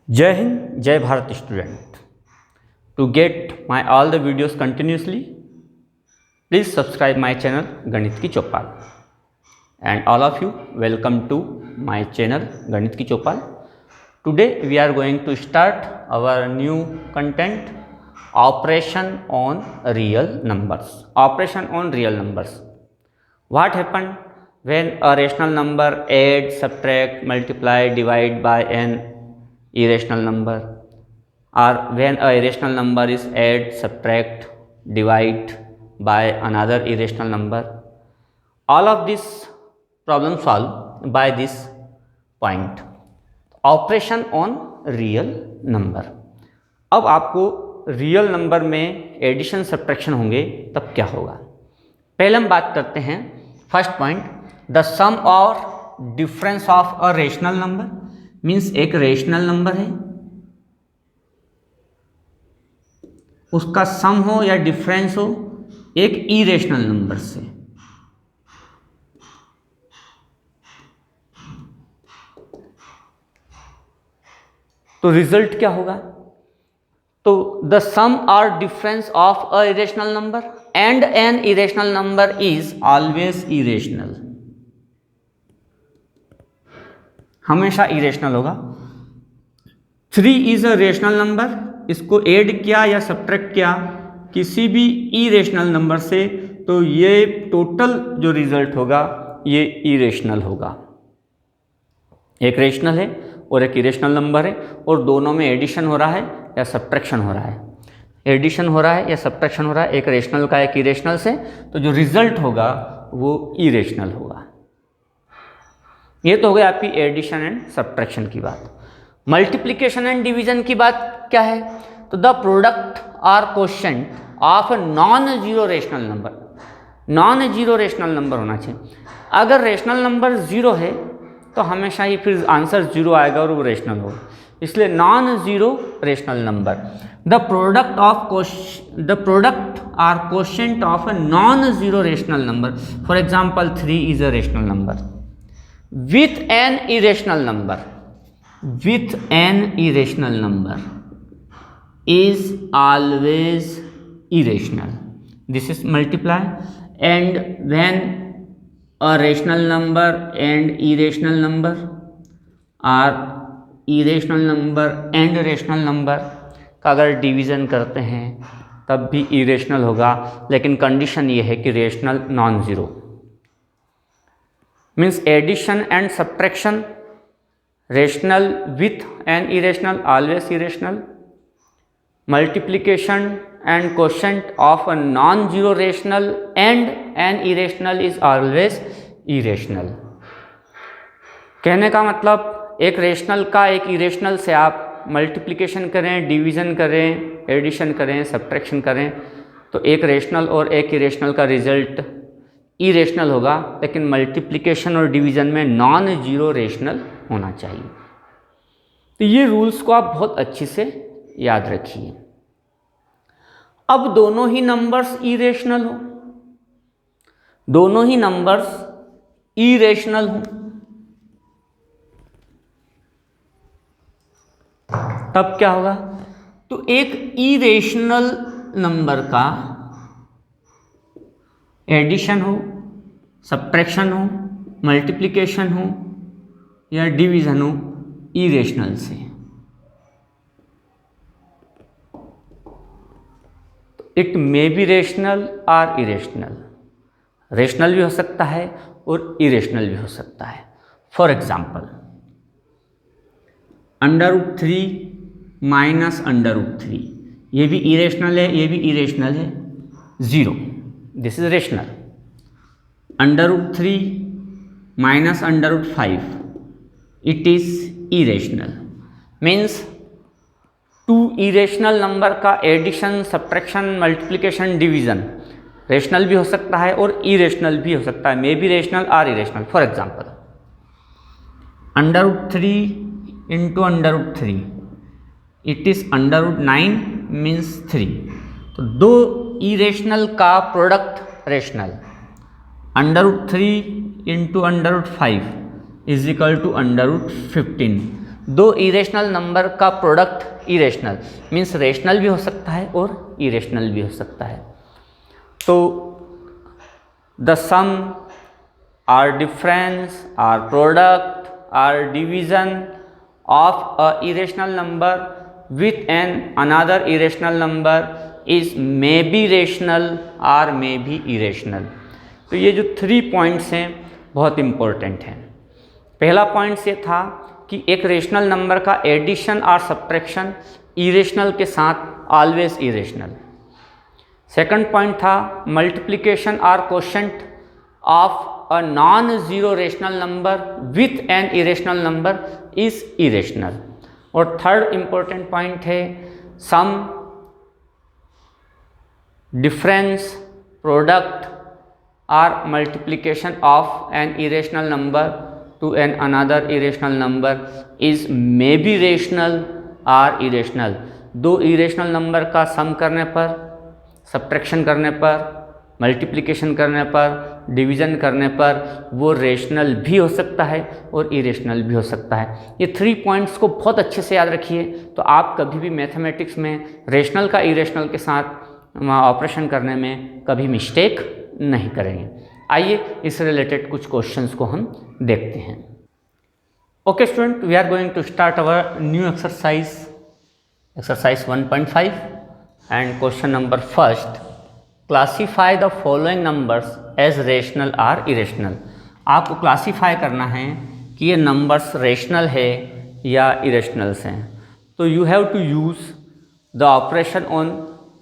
जय हिंद, जय Bharat student. To get my all the videos continuously, please subscribe my channel गणित की चौपाल. And all of you, welcome to my channel गणित की चौपाल. Today we are going to start our new content, operation on real numbers. Operation on real numbers. What happened when a rational number add, subtract, multiply, divide by an irrational number, or when a irrational number is add, subtract, divide by another irrational number. All of this problem solved by this point, operation on real number. अब आपको real number में addition subtraction होंगे तब क्या होगा. पहले हम बात करते हैं फर्स्ट पॉइंट, द सम और difference of a rational number. Means एक रेशनल नंबर है, उसका सम हो या डिफरेंस हो एक इरेशनल नंबर से. तो रिजल्ट क्या होगा. तो द सम और difference of a irrational number and N irrational number is always irrational. हमेशा इरेशनल होगा. 3 इज अ रेशनल नंबर. इसको ऐड किया या सब्ट्रैक्ट किया किसी भी इरेशनल नंबर से तो ये टोटल जो रिजल्ट होगा ये इरेशनल होगा. एक रेशनल है और एक इरेशनल नंबर है और दोनों में एडिशन हो रहा है या सब्ट्रैक्शन हो रहा है. एडिशन हो रहा है या सब्ट्रैक्शन हो रहा है एक रेशनल का एक इरेशनल से, तो जो रिजल्ट होगा वो इरेशनल होगा. ये तो हो गई आपकी एडिशन एंड सब्ट्रैक्शन की बात. मल्टीप्लिकेशन एंड डिवीजन की बात क्या है. तो द प्रोडक्ट और quotient of a non zero rational number. Non zero rational number होना चाहिए. अगर रेशनल नंबर जीरो है तो हमेशा ही फिर आंसर जीरो आएगा और वो रेशनल होगा. इसलिए non zero rational number. The product और quotient of a non zero rational number. For example 3 is a rational number with an irrational number is always irrational. This is multiply. And when a rational number and irrational number or irrational number and rational number का अगर division करते हैं तब भी irrational होगा, लेकिन condition ये है कि rational non zero. Means addition and subtraction, rational with an irrational always irrational. Multiplication and quotient of a non-zero rational and an irrational is always irrational. कहने का मतलब एक रेशनल का एक इरेशनल से आप मल्टीप्लिकेशन करें, डिवीज़न करें, एडिशन करें, सब्ट्रैक्शन करें तो एक रेशनल और एक इरेशनल का रिजल्ट इरेशनल होगा, लेकिन मल्टीप्लिकेशन और डिवीज़न में नॉन जीरो रेशनल होना चाहिए. तो ये रूल्स को आप बहुत अच्छे से याद रखिए. अब दोनों ही नंबर्स इरेशनल हो, दोनों ही नंबर्स इरेशनल हो, तब क्या होगा. तो एक इरेशनल नंबर का एडिशन हो, सब्ट्रैक्शन हो, मल्टीप्लिकेशन हो या डिवीज़न हो इरेशनल से, इट मे बी रेशनल और इरेशनल. रेशनल भी हो सकता है और इरेशनल भी हो सकता है. फॉर एग्जाम्पल √3 माइनस √3, ये भी इरेशनल है, ये भी इरेशनल है. 0, this is rational. √3 minus √5, it is irrational. Means two irrational number का addition, subtraction, multiplication, division rational भी हो सकता है और इरेशनल भी हो सकता है. मे बी रेशनल और irrational. For example √3 into √3, it is √9 means 3. तो दो इरेशनल का product rational. √3 into √5 is equal to √15. दो इरेशनल नंबर का प्रोडक्ट इरेशनल मीन्स रेशनल भी हो सकता है और इरेशनल भी हो सकता है। तो the sum or difference or product or division of a irrational number with an another irrational number is may be rational or may be irrational. तो ये जो 3 पॉइंट्स हैं बहुत इम्पोर्टेंट हैं। पहला पॉइंट ये था कि एक रेशनल नंबर का एडिशन और सब्ट्रैक्शन इरेशनल के साथ ऑलवेज इरेशनल। सेकंड पॉइंट था मल्टीप्लिकेशन और quotient of a non zero rational number with an irrational number is irrational. और थर्ड इम्पोर्टेंट पॉइंट है sum difference product or multiplication of an irrational number to an another irrational number is may be rational or irrational। दो irrational number का सम करने पर, subtraction करने पर, multiplication करने पर, डिवीज़न करने पर वो रेशनल भी हो सकता है और इरेशनल भी हो सकता है। ये 3 पॉइंट्स को बहुत अच्छे से याद रखिए तो आप कभी भी मैथमेटिक्स में रेशनल का इरेशनल के साथ ऑपरेशन करने में कभी मिस्टेक नहीं करेंगे। आइए इस रिलेटेड कुछ क्वेश्चंस को हम देखते हैं। Okay student, we are going to start our new exercise 1.5 and question number first, classify the following numbers as rational और इरेशनल। आपको क्लासीफाई करना है कि ये नंबर्स रेशनल है या इरेशनल्स हैं। तो you have to use the operation on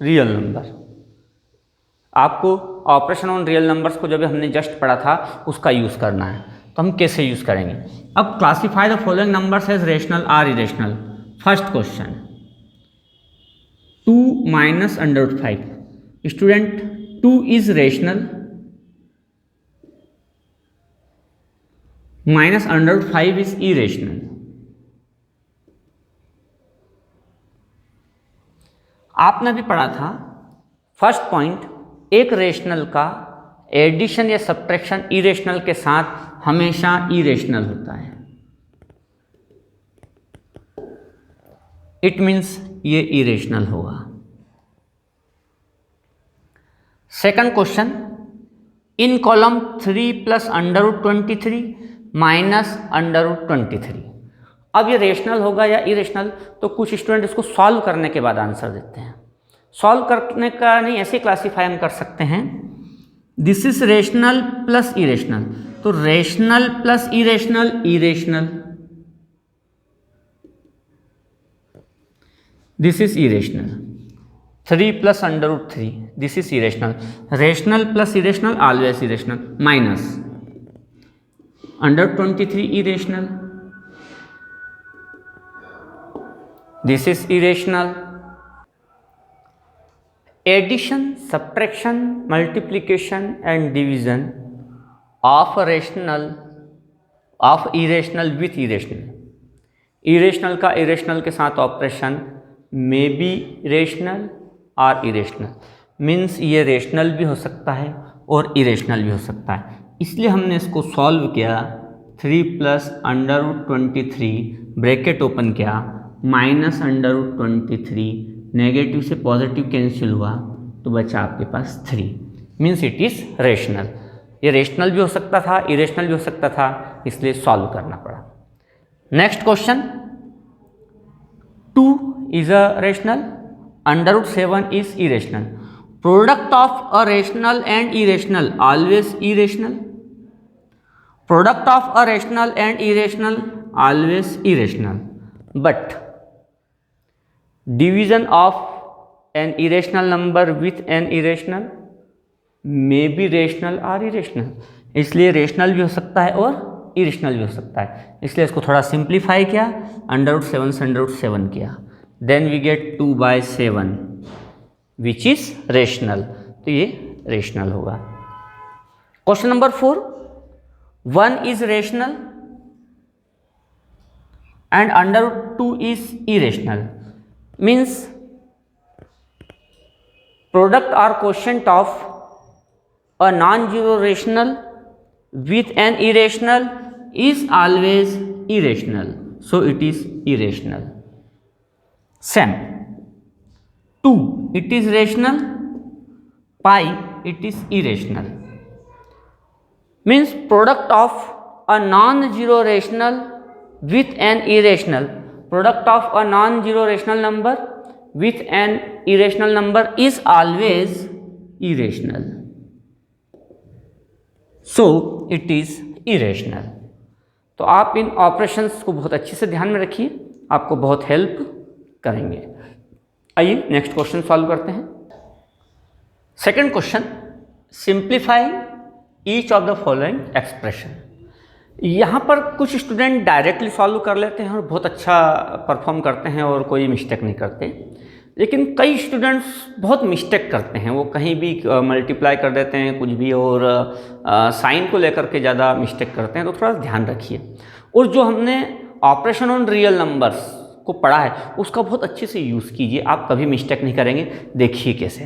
real number. आपको ऑपरेशन ऑन रियल नंबर्स को जब हमने जस्ट पढ़ा था उसका यूज़ करना है। तो हम कैसे यूज़ करेंगे? अब classify the following numbers as rational और irrational. First question 2 minus under 5। Student 2 is rational, minus under 5 is irrational. आपने भी पढ़ा था फर्स्ट पॉइंट, एक रेशनल का एडिशन या सब्ट्रैक्शन इरेशनल के साथ हमेशा इरेशनल होता है। इट मीन्स ये इरेशनल होगा। Second question, in column 3 plus under root 23 minus under root 23। अब ये रेशनल होगा या इरेशनल, तो कुछ स्टूडेंट इसको सॉल्व करने के बाद आंसर देते हैं। सॉल्व करने का नहीं, ऐसे क्लासीफाई हम कर सकते हैं, this is rational plus irrational. तो rational plus irrational irrational, this is irrational. 3 plus under root 3 this is irrational. Rational plus irrational always irrational. Minus under 23 irrational, this is irrational. Addition, subtraction, multiplication and division of rational of irrational with irrational. Irrational का irrational के साथ operation may be rational और irrational. Means ये rational भी हो सकता है और इरेशनल भी हो सकता है। इसलिए हमने इसको सॉल्व किया। 3 plus under root 23 bracket open किया, माइनस अंडर रूट 23, नेगेटिव से पॉजिटिव कैंसिल हुआ तो बचा आपके पास 3। Means it is rational. ये रेशनल भी हो सकता था, इरेशनल भी हो सकता था, इसलिए सॉल्व करना पड़ा। Next question, 2 is a rational, under root 7 is irrational. Product of a rational and irrational always irrational. Product of a rational and irrational always irrational. But division of an irrational number with an irrational may be rational और irrational. इसलिए rational भी हो सकता है और irrational भी हो सकता है। इसलिए इसको थोड़ा सिंप्लीफाई किया, अंडर रूट 7 से अंडर रूट 7 किया, then we get 2/7 which is rational. तो ये रेशनल होगा। Question number 4, 1 is rational and under root 2 is irrational. Means product or quotient of a non-zero rational with an irrational is always irrational. so it is irrational. Same. 2, it is rational, pi, it is irrational. Means product of a non-zero rational with an irrational, product of a non-zero rational number with an irrational number is always irrational, so it is irrational. तो आप इन operations को बहुत अच्छे से ध्यान में रखिए, आपको बहुत हेल्प करेंगे। आइए नेक्स्ट क्वेश्चन सॉल्व करते हैं। Second question, simplifying each of the following expression. यहाँ पर कुछ स्टूडेंट डायरेक्टली सॉल्व कर लेते हैं और बहुत अच्छा परफॉर्म करते हैं और कोई मिस्टेक नहीं करते, लेकिन कई स्टूडेंट्स बहुत मिस्टेक करते हैं, वो कहीं भी मल्टीप्लाई कर देते हैं कुछ भी, और साइन को लेकर के ज़्यादा मिस्टेक करते हैं, तो थोड़ा ध्यान रखिए। और जो हमने ऑपरेशन ऑन रियल नंबर्स को पढ़ा है उसका बहुत अच्छे से यूज़ कीजिए, आप कभी मिस्टेक नहीं करेंगे। देखिए कैसे।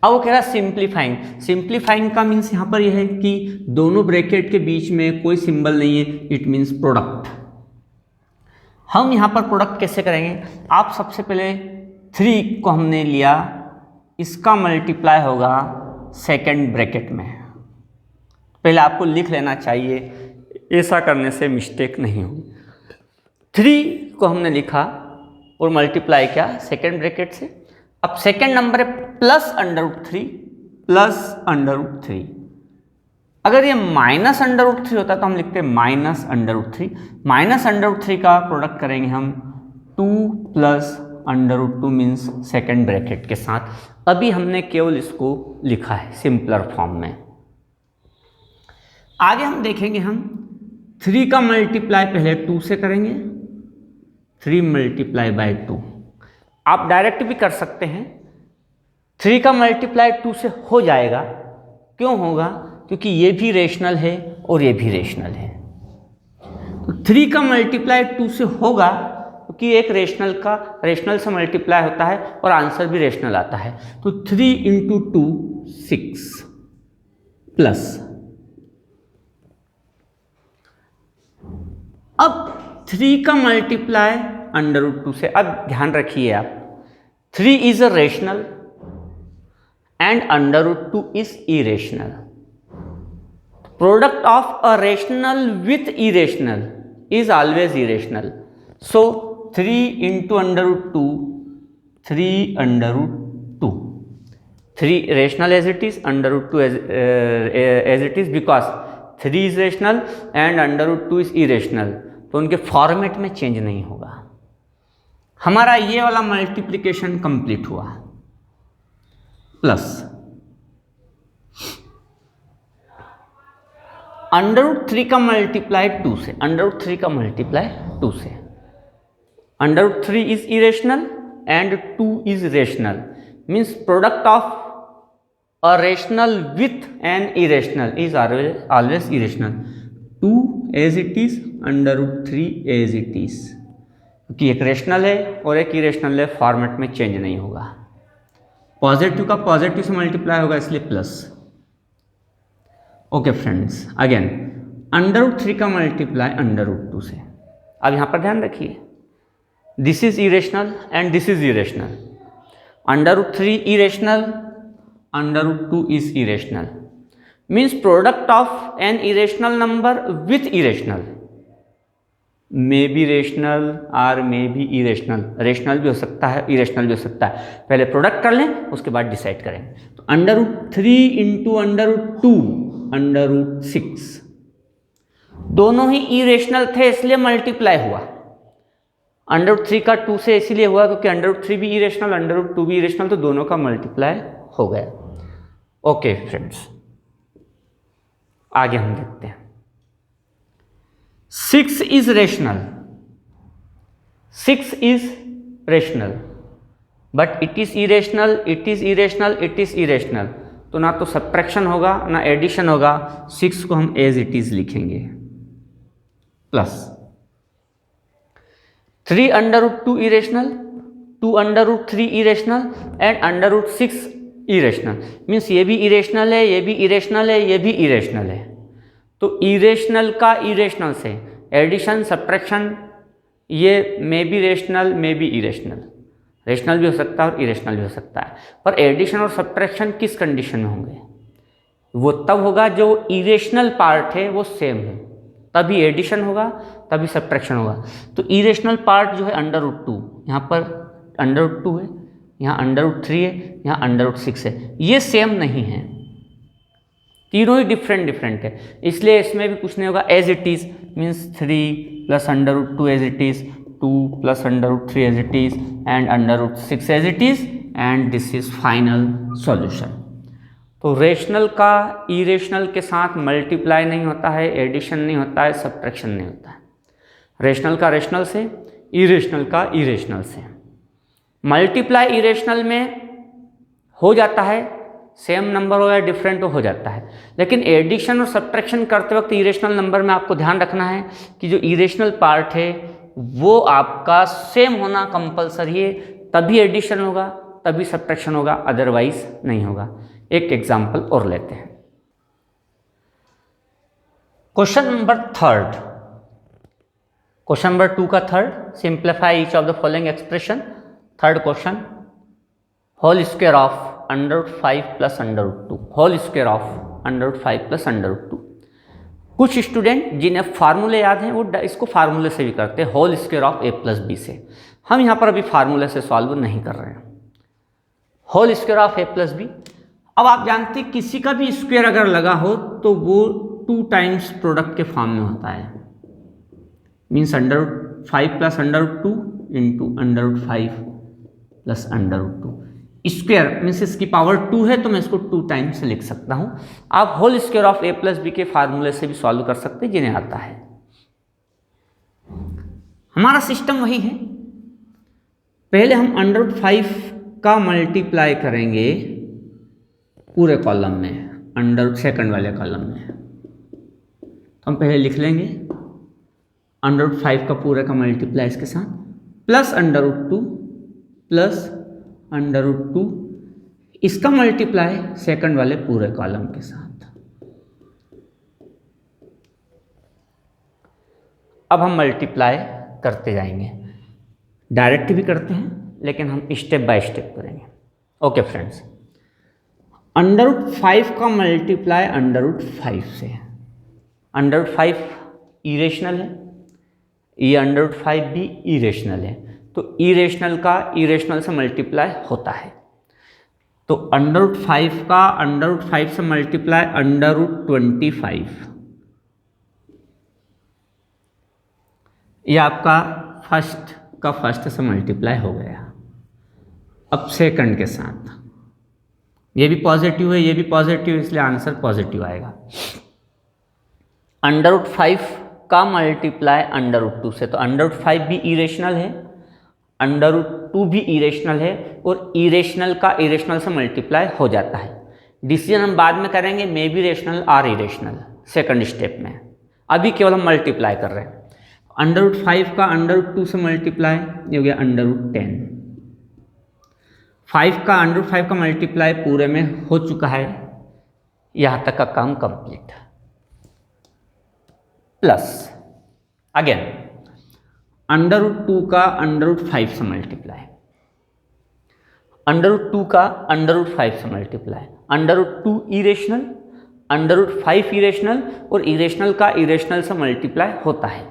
अब वो कह रहा है सिंप्लीफाइंग। सिंप्लीफाइंग का मीन्स यहाँ पर यह है कि दोनों ब्रैकेट के बीच में कोई सिंबल नहीं है, इट मीन्स प्रोडक्ट। हम यहाँ पर प्रोडक्ट कैसे करेंगे? आप सबसे पहले 3 को हमने लिया, इसका मल्टीप्लाई होगा सेकंड ब्रैकेट में, पहले आपको लिख लेना चाहिए, ऐसा करने से मिस्टेक नहीं होगी। 3 को हमने लिखा और मल्टीप्लाई किया सेकंड ब्रैकेट से। अब सेकंड नंबर है +√3 +√3। अगर ये -√3 होता तो हम लिखते -√3। -√3 का प्रोडक्ट करेंगे हम 2 +√2 मीन्स सेकंड ब्रैकेट के साथ। अभी हमने केवल इसको लिखा है सिंपलर फॉर्म में। आगे हम देखेंगे, हम 3 का मल्टीप्लाई पहले 2 से करेंगे, 3 × 2। आप डायरेक्ट भी कर सकते हैं, 3 का मल्टीप्लाई 2 से हो जाएगा। क्यों होगा? क्योंकि ये भी रेशनल है और ये भी रेशनल है, तो 3 का मल्टीप्लाई 2 से होगा, क्योंकि एक रेशनल से मल्टीप्लाई होता है और आंसर भी रेशनल आता है। तो 3 × 2 6 प्लस, अब 3 का मल्टीप्लाई √2 से। अब ध्यान रखिए आप, 3 is a rational and √2 is irrational. Product of a rational with irrational is always irrational, so 3 × √2 3 √2, 3 rational as it is, √2 as it is, because 3 is rational and √2 is irrational, तो उनके format में change नहीं होगा। हमारा ये वाला multiplication complete हुआ। Plus √3 का मल्टीप्लाई 2 से, √3 का मल्टीप्लाई 2 से, √3 is irrational and 2 is rational, means product of a rational with an irrational is always irrational. 2 as it is, √3 as it is, क्योंकि एक रेशनल है और एक इरेशनल है, फॉर्मेट में चेंज नहीं होगा। पॉजिटिव का पॉजिटिव से मल्टीप्लाई होगा, इसलिए प्लस। ओके फ्रेंड्स, अगेन √3 का मल्टीप्लाई √2 से। अब यहाँ पर ध्यान रखिए, this is irrational and this is irrational, √3 irrational, √2 is irrational, means product of an irrational number with irrational, may be rational or may be irrational, rational भी हो सकता है, इरेशनल भी हो सकता है। पहले प्रोडक्ट कर लें, उसके बाद डिसाइड करेंगे। तो √3 × √2 √6, दोनों ही इरेशनल थे इसलिए मल्टीप्लाई हुआ। √3 का 2 से इसीलिए हुआ क्योंकि √3 भी इरेशनल, √2 भी इरेशनल, तो दोनों का मल्टीप्लाई हो गया। ओके फ्रेंड्स, आगे हम देखते हैं। 6 is rational, 6 is rational, but it is irrational, it is irrational, it is irrational, तो ना तो सब्ट्रैक्शन होगा ना एडिशन होगा। 6 को हम एज इट इज लिखेंगे। Plus 3 √2 irrational, 2 √3 irrational and √6 irrational, means ये भी इरेशनल है, ये भी इरेशनल है, ये भी इरेशनल है। तो इरेशनल का इरेशनल से एडिशन सब्ट्रैक्शन ये मे be rational may be irrational, rational भी हो सकता है और इरेशनल भी हो सकता है। पर एडिशन और सब्ट्रैक्शन किस कंडीशन में होंगे? वो तब होगा जो इरेशनल पार्ट है वो सेम हो, तभी एडिशन होगा, तभी सब्ट्रैक्शन होगा। तो इरेशनल पार्ट जो है √2, यहाँ पर √2 है, यहाँ √3 है, यहाँ √6 है, ये सेम नहीं है, तीनों ही डिफरेंट है। इसलिए इसमें भी कुछ नहीं होगा, as it is means 3 + √2 as it is, 2 + √3 as it is and √6 as it is, and this is final solution. तो रेशनल का इरेशनल के साथ मल्टीप्लाई नहीं होता है, एडिशन नहीं होता है, सब्ट्रैक्शन नहीं होता है। रेशनल का रेशनल से, इरेशनल का इरेशनल से। मल्टीप्लाई इरेशनल में हो जाता है, सेम नंबर हो या डिफरेंट हो जाता है, लेकिन एडिशन और सब्ट्रैक्शन करते वक्त इरेशनल नंबर में आपको ध्यान रखना है कि जो इरेशनल पार्ट है वो आपका सेम होना कंपलसरी है, तभी एडिशन होगा, तभी सब्ट्रैक्शन होगा, अदरवाइज नहीं होगा। एक एग्जाम्पल और लेते हैं। क्वेश्चन नंबर 3, क्वेश्चन नंबर 2 का third, simplify each of the following expression. Third question, whole square of √5 + √2, whole square of √5 + √2। कुछ स्टूडेंट जिन्हें फार्मूले याद हैं वो इसको फार्मूले से भी करते हैं, whole square of a + b से। हम यहाँ पर अभी फार्मूले से सॉल्व नहीं कर रहे हैं। Whole square of a + b, अब आप जानते हैं किसी का भी स्क्वायर अगर लगा हो तो वो 2 टाइम्स प्रोडक्ट के फॉर्म में होता है, मीन्स √5 + √2 इंटू √5 + √2। स्क्वायर मीन्स इसकी पावर 2 है तो मैं इसको 2 टाइम्स लिख सकता हूँ। आप whole square of a + b के फार्मूले से भी सॉल्व कर सकते हैं जिन्हें आता है। हमारा सिस्टम वही है, पहले हम √5 का मल्टीप्लाई करेंगे पूरे कॉलम में, सेकंड वाले कॉलम में। तो हम पहले लिख लेंगे √5 का पूरे का मल्टीप्लाई इसके साथ, प्लस √2 प्लस √2 इसका मल्टीप्लाई सेकंड वाले पूरे कॉलम के साथ। अब हम मल्टीप्लाई करते जाएंगे, डायरेक्ट भी करते हैं लेकिन हम स्टेप बाय स्टेप करेंगे। ओके फ्रेंड्स, √5 का मल्टीप्लाई √5 से, √5 इरेशनल है, ये √5 भी इरेशनल है, तो इरेशनल का इरेशनल से मल्टीप्लाई होता है। तो √5 का √5 से मल्टीप्लाई √25, ये आपका फर्स्ट का फर्स्ट से मल्टीप्लाई हो गया। अब सेकंड के साथ, ये भी पॉजिटिव है, ये भी पॉजिटिव, इसलिए आंसर पॉजिटिव आएगा। √5 का मल्टीप्लाई √2 से, तो √5 भी इरेशनल है, √2 भी इरेशनल है, और इरेशनल का इरेशनल से मल्टीप्लाई हो जाता है। डिसीजन हम बाद में करेंगे, मे बी रेशनल और इरेशनल सेकंड स्टेप में, अभी केवल हम मल्टीप्लाई कर रहे हैं। √5 का √2 से मल्टीप्लाई, ये हो गया √10। 5 का मल्टीप्लाई पूरे में हो चुका है, यहाँ तक का काम कंप्लीट। प्लस अगेन √2 का √5 से मल्टीप्लाई, √2 का √5 से मल्टीप्लाई, √2 इरेशनल, √5 इरेशनल, और इरेशनल का इरेशनल से मल्टीप्लाई होता है।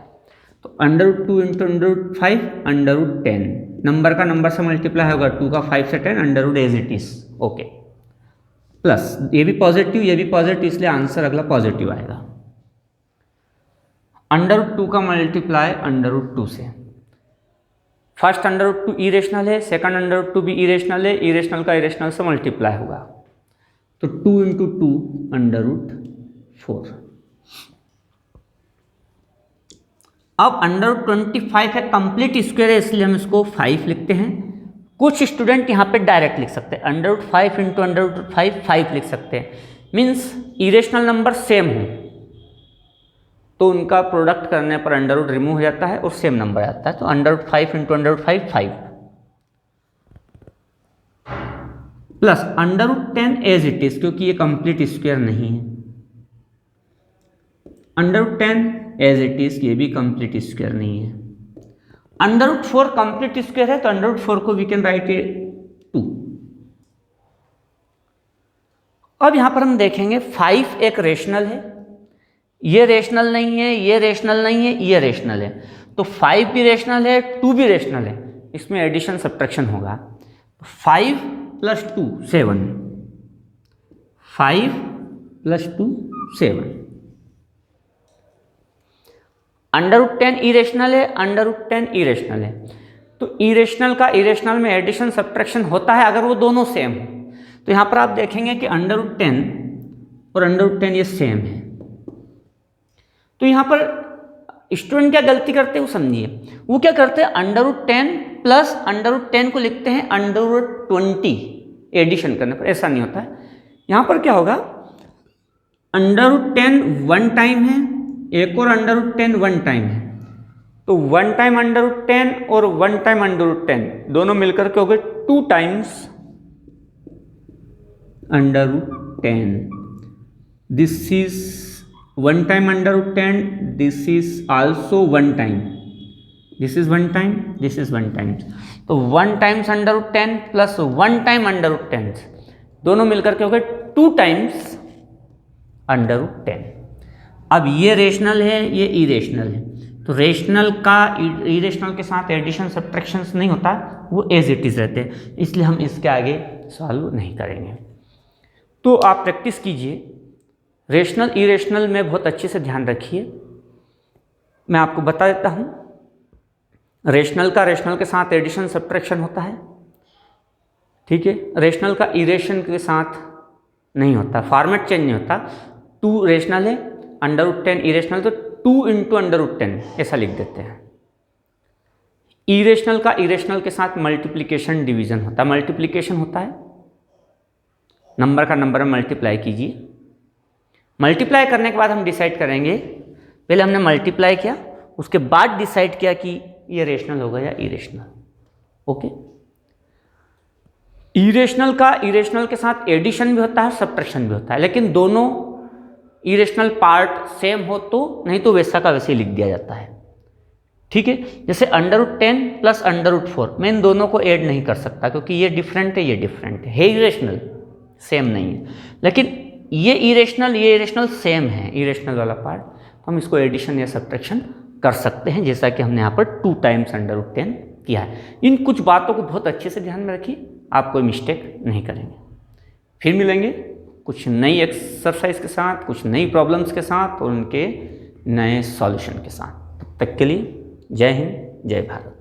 तो √2 इंटू √5 √10, नंबर का नंबर से मल्टीप्लाई होगा, 2 का 5 से 10, √ as it is. Okay, plus ये भी पॉजिटिव, ये भी पॉजिटिव, इसलिए आंसर अगला पॉजिटिव आएगा। √2 का मल्टीप्लाई √2 से, फर्स्ट √2 इरेशनल है, सेकंड √2 भी इरेशनल है, इरेशनल का इरेशनल से मल्टीप्लाई होगा, तो 2 इंटू 2 √4। अब √25 है, कंप्लीट स्क्वायर है, इसलिए हम इसको 5 लिखते हैं। कुछ स्टूडेंट यहाँ पे डायरेक्ट लिख सकते हैं, √5 इंटू √5 5 लिख सकते हैं, मीन्स इरेशनल नंबर सेम हो तो उनका प्रोडक्ट करने पर √ रिमूव हो जाता है और सेम नंबर आता है। तो √5 into √5 5, plus √10 as it is, क्योंकि ये कंप्लीट स्क्वायर नहीं है, √10 एज इट इज, ये भी कंप्लीट स्क्वायर नहीं है। √4 कंप्लीट स्क्वायर है तो √4 को वी कैन राइट 2। अब यहां पर हम देखेंगे 5 एक रेशनल है, ये रेशनल नहीं है, ये रेशनल नहीं है, ये रेशनल है, तो 5 भी रेशनल है, 2 भी रेशनल है, इसमें एडिशन सब्ट्रैक्शन होगा। 5 + 2 7, 5 + 2 7। √10 इरेशनल है, √10 इरेशनल है, तो इरेशनल का इरेशनल में एडिशन सब्ट्रैक्शन होता है अगर वो दोनों सेम हो। तो यहां पर आप देखेंगे कि √10 और √10 ये सेम है। तो यहां पर स्टूडेंट क्या गलती करते हैं वो समझिए। वो क्या करते हैं, √10 प्लस √10 को लिखते हैं √20 एडिशन करने पर। ऐसा नहीं होता है। यहां पर क्या होगा, √10 1 टाइम है, एक और √10 1 टाइम है, तो 1 टाइम √10 और 1 टाइम √10 दोनों मिलकर के हो गए 2 times √10। This is 1 time √10, this is also 1 time, this is 1 time, this is 1 time, तो 1 टाइम्स √10 प्लस 1 टाइम √10 दोनों मिलकर के हो गए 2 टाइम्स √10। अब ये रेशनल है, ये इरेशनल है, तो रेशनल का इरेशनल के साथ एडिशन सब्ट्रैक्शन नहीं होता, वो एज इट इज रहते हैं, इसलिए हम इसके आगे सॉल्व नहीं करेंगे। तो आप प्रैक्टिस कीजिए, रेशनल इरेशनल में बहुत अच्छे से ध्यान रखिए। मैं आपको बता देता हूँ, रेशनल का रेशनल के साथ एडिशन सब्ट्रैक्शन होता है, ठीक है। रेशनल का इरेशन के साथ नहीं होता, फॉर्मेट चेंज नहीं होता। 2 रेशनल है, √10 इरेशनल, तो 2 × √10 ऐसा लिख देते हैं। इरेशनल का इरेशनल के साथ मल्टीप्लिकेशन डिवीजन होता है। मल्टीप्लिकेशन होता है, नंबर का नंबर में मल्टीप्लाई कीजिए, मल्टीप्लाई करने के बाद हम डिसाइड करेंगे, पहले हमने मल्टीप्लाई किया, उसके बाद डिसाइड किया कि ये रेशनल होगा या इरेशनल। ओके, इरेशनल का इरेशनल के साथ एडिशन भी होता है, सब्ट्रैक्शन भी होता है, लेकिन दोनों इरेशनल पार्ट सेम हो तो, नहीं तो वैसा का वैसे ही लिख दिया जाता है, ठीक है। जैसे √10 प्लस √4, मैं इन दोनों को ऐड नहीं कर सकता क्योंकि ये डिफरेंट है, ये डिफरेंट है इरेशनल, सेम नहीं है। लेकिन ये इरेशनल सेम है, इरेशनल वाला पार्ट, तो हम इसको एडिशन या सब्ट्रैक्शन कर सकते हैं, जैसा कि हमने यहाँ पर 2 टाइम्स √10 किया है। इन कुछ बातों को बहुत अच्छे से ध्यान में रखिए, आप कोई मिस्टेक नहीं करेंगे। फिर मिलेंगे कुछ नई एक्सरसाइज के साथ, कुछ नई प्रॉब्लम्स के साथ और उनके नए सॉल्यूशन के साथ। तब तक के लिए जय हिंद, जय भारत।